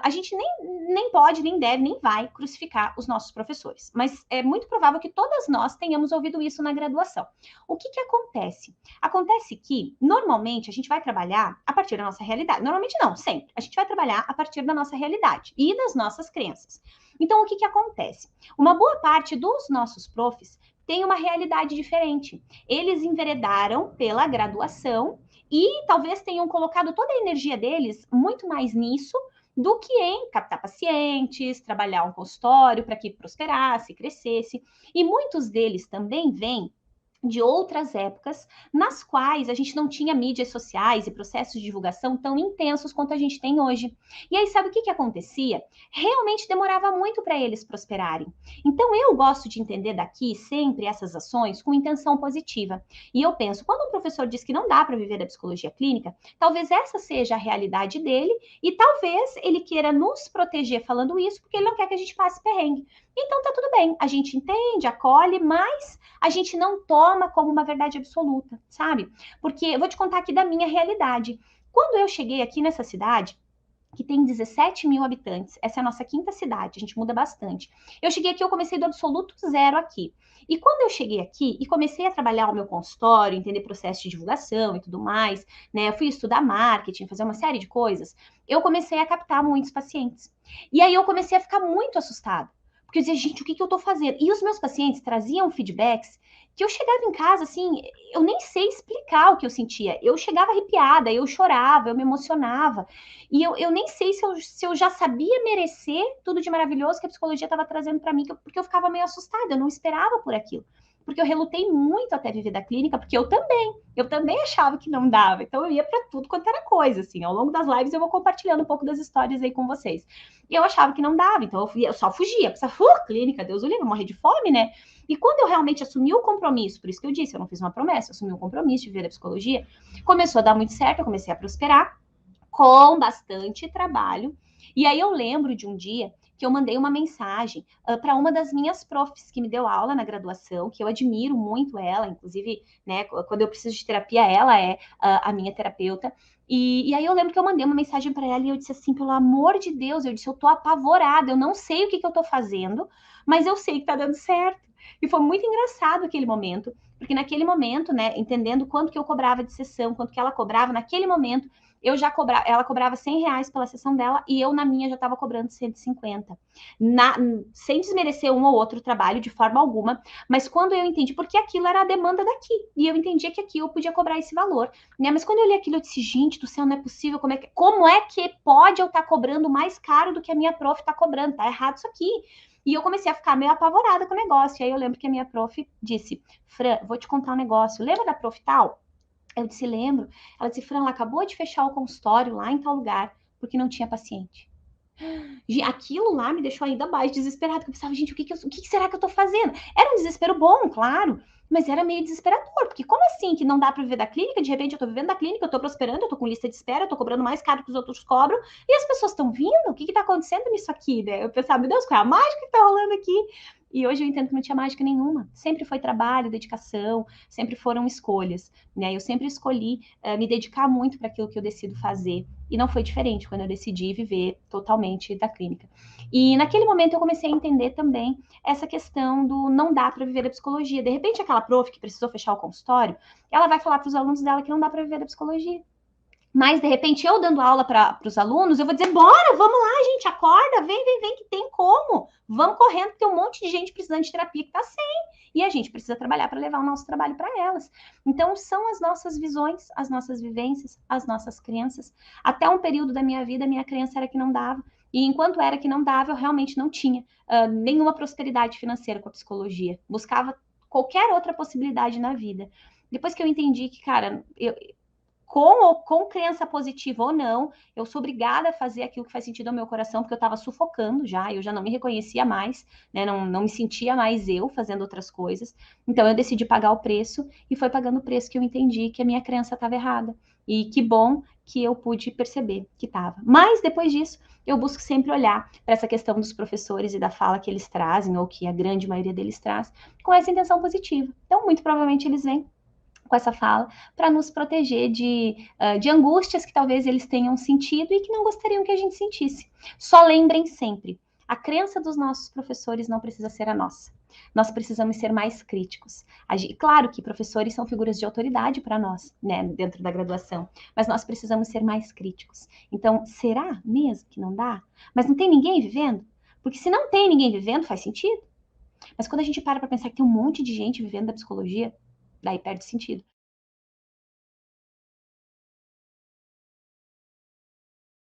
a gente nem pode, nem deve, nem vai crucificar os nossos professores, mas é muito provável que todas nós tenhamos ouvido isso na graduação. O que acontece? Acontece que, normalmente, a gente vai trabalhar a partir da nossa realidade. Normalmente não, sempre. A gente vai trabalhar a partir da nossa realidade e das nossas crenças. Então, o que acontece? Uma boa parte dos nossos profs tem uma realidade diferente. Eles enveredaram pela graduação e talvez tenham colocado toda a energia deles muito mais nisso do que em captar pacientes, trabalhar um consultório para que prosperasse, crescesse. E muitos deles também vêm de outras épocas, nas quais a gente não tinha mídias sociais e processos de divulgação tão intensos quanto a gente tem hoje. E aí, sabe o que acontecia? Realmente demorava muito para eles prosperarem. Então, eu gosto de entender daqui sempre essas ações com intenção positiva. E eu penso, quando um professor diz que não dá para viver da psicologia clínica, talvez essa seja a realidade dele e talvez ele queira nos proteger falando isso porque ele não quer que a gente passe perrengue. Então, tá tudo bem, a gente entende, acolhe, mas a gente não toma como uma verdade absoluta, sabe? Porque eu vou te contar aqui da minha realidade. Quando eu cheguei aqui nessa cidade, que tem 17 mil habitantes, essa é a nossa quinta cidade, a gente muda bastante. Eu cheguei aqui, eu comecei do absoluto zero aqui. E quando eu cheguei aqui e comecei a trabalhar o meu consultório, entender processo de divulgação e tudo mais, né? Eu fui estudar marketing, fazer uma série de coisas, eu comecei a captar muitos pacientes. E aí eu comecei a ficar muito assustada. Porque eu dizia, gente, o que eu tô fazendo? E os meus pacientes traziam feedbacks que eu chegava em casa, assim, eu nem sei explicar o que eu sentia. Eu chegava arrepiada, eu chorava, eu me emocionava. E eu nem sei se eu já sabia merecer tudo de maravilhoso que a psicologia estava trazendo para mim, porque eu ficava meio assustada, eu não esperava por aquilo. Porque eu relutei muito até viver da clínica, porque eu também achava que não dava. Então eu ia para tudo quanto era coisa, assim. Ao longo das lives eu vou compartilhando um pouco das histórias aí com vocês. E eu achava que não dava, então eu só fugia. Pensava, clínica, Deus o livre, morrer de fome, né? E quando eu realmente assumi o compromisso, por isso que eu disse, eu não fiz uma promessa, eu assumi o compromisso de viver da psicologia, começou a dar muito certo, eu comecei a prosperar com bastante trabalho. E aí eu lembro de um dia que eu mandei uma mensagem para uma das minhas profs que me deu aula na graduação, que eu admiro muito ela, inclusive, né, quando eu preciso de terapia, ela é a minha terapeuta. E aí eu lembro que eu mandei uma mensagem para ela e eu disse assim, pelo amor de Deus, eu disse, eu tô apavorada, eu não sei o que eu tô fazendo, mas eu sei que tá dando certo. E foi muito engraçado aquele momento, porque naquele momento, né, entendendo quanto que eu cobrava de sessão, quanto que ela cobrava, naquele momento, eu já cobrava, ela cobrava R$ 100 pela sessão dela e eu na minha já estava cobrando 150. Sem desmerecer um ou outro trabalho de forma alguma, mas quando eu entendi, porque aquilo era a demanda daqui, e eu entendia que aqui eu podia cobrar esse valor, né? Mas quando eu li aquilo, eu disse, gente do céu, não é possível, como é que pode eu estar cobrando mais caro do que a minha prof está cobrando? Tá errado isso aqui. E eu comecei a ficar meio apavorada com o negócio. E aí eu lembro que a minha prof disse, Fran, vou te contar um negócio. Lembra da prof tal? Eu disse, lembro. Ela disse, Fran, ela acabou de fechar o consultório lá em tal lugar, porque não tinha paciente. Aquilo lá me deixou ainda mais desesperada, porque eu pensava, gente, o que será que eu tô fazendo? Era um desespero bom, claro, mas era meio desesperador, porque como assim que não dá para viver da clínica? De repente eu tô vivendo da clínica, eu tô prosperando, eu tô com lista de espera, eu tô cobrando mais caro que os outros cobram, e as pessoas estão vindo? O que tá acontecendo nisso aqui, né? Eu pensava, meu Deus, qual é a mágica que tá rolando aqui? E hoje eu entendo que não tinha mágica nenhuma. Sempre foi trabalho, dedicação, sempre foram escolhas, né? Eu sempre escolhi me dedicar muito para aquilo que eu decido fazer. E não foi diferente quando eu decidi viver totalmente da clínica. E naquele momento eu comecei a entender também essa questão do não dá para viver da psicologia. De repente, aquela prof que precisou fechar o consultório, ela vai falar para os alunos dela que não dá para viver da psicologia. Mas, de repente, eu dando aula para os alunos, eu vou dizer, bora, vamos lá, gente, acorda, vem, que tem como. Vamos correndo, porque tem um monte de gente precisando de terapia que está sem. E a gente precisa trabalhar para levar o nosso trabalho para elas. Então, são as nossas visões, as nossas vivências, as nossas crenças. Até um período da minha vida, a minha crença era que não dava. E enquanto era que não dava, eu realmente não tinha nenhuma prosperidade financeira com a psicologia. Buscava qualquer outra possibilidade na vida. Depois que eu entendi que, cara, com crença positiva ou não, eu sou obrigada a fazer aquilo que faz sentido ao meu coração, porque eu estava sufocando já, eu já não me reconhecia mais, né? Não me sentia mais eu fazendo outras coisas. Então eu decidi pagar o preço e foi pagando o preço que eu entendi que a minha crença estava errada. E que bom que eu pude perceber que estava. Mas depois disso, eu busco sempre olhar para essa questão dos professores e da fala que eles trazem, ou que a grande maioria deles traz, com essa intenção positiva. Então, muito provavelmente eles vêm com essa fala para nos proteger de angústias que talvez eles tenham sentido e que não gostariam que a gente sentisse. Só lembrem sempre, a crença dos nossos professores não precisa ser a nossa. Nós precisamos ser mais críticos. Claro que professores são figuras de autoridade para nós, né, dentro da graduação, mas nós precisamos ser mais críticos. Então, será mesmo que não dá? Mas não tem ninguém vivendo? Porque se não tem ninguém vivendo, faz sentido. Mas quando a gente para pensar que tem um monte de gente vivendo da psicologia, daí perde sentido.